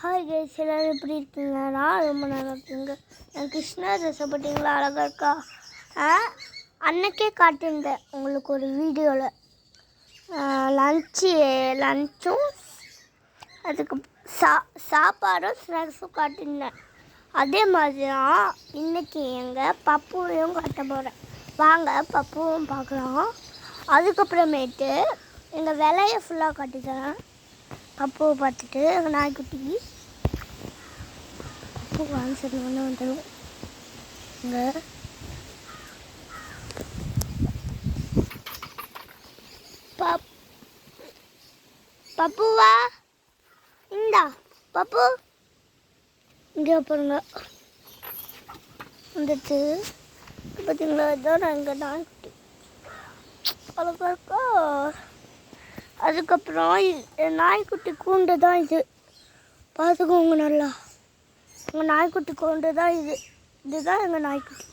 Hi guys, எல்லோரும் எப்படி இருக்கீங்க? நான் ரொம்ப நல்லா இருக்கீங்க. என் கிருஷ்ணா ட்ரெஸ்ஸை பார்த்தீங்களா, அழகாக இருக்கா? அன்னைக்கே காட்டியிருந்தேன் உங்களுக்கு ஒரு வீடியோவில். லஞ்சும் அதுக்கு சாப்பாடும் ஸ்நாக்ஸும் காட்டியிருந்தேன். அதே மாதிரி தான் இன்றைக்கி எங்கள் பப்புவையும் காட்ட போகிறேன். வாங்க பப்புவும் பார்க்கலாம். அதுக்கப்புறமேட்டு எங்கள் விலையை ஃபுல்லாக காட்டித்தரேன். பப்புவை பார்த்துட்டு எங்கள் நாய்க்குட்டி பப்பு ஆன்சர் வந்துடும். இங்கே பப்புவா இந்தா பப்பு இங்கே பாருங்க வந்துட்டு பார்த்தீங்களா, இதுதான் எங்கள் நாய்க்குட்டி அழகா இருக்கா. அதுக்கப்புறம் நாய்க்குட்டி கூண்டு தான் இது, பார்த்துக்கோங்க நல்லா. எங்கள் நாய்க்குட்டி கூண்டு தான் இதுதான் எங்கள் நாய்க்குட்டி.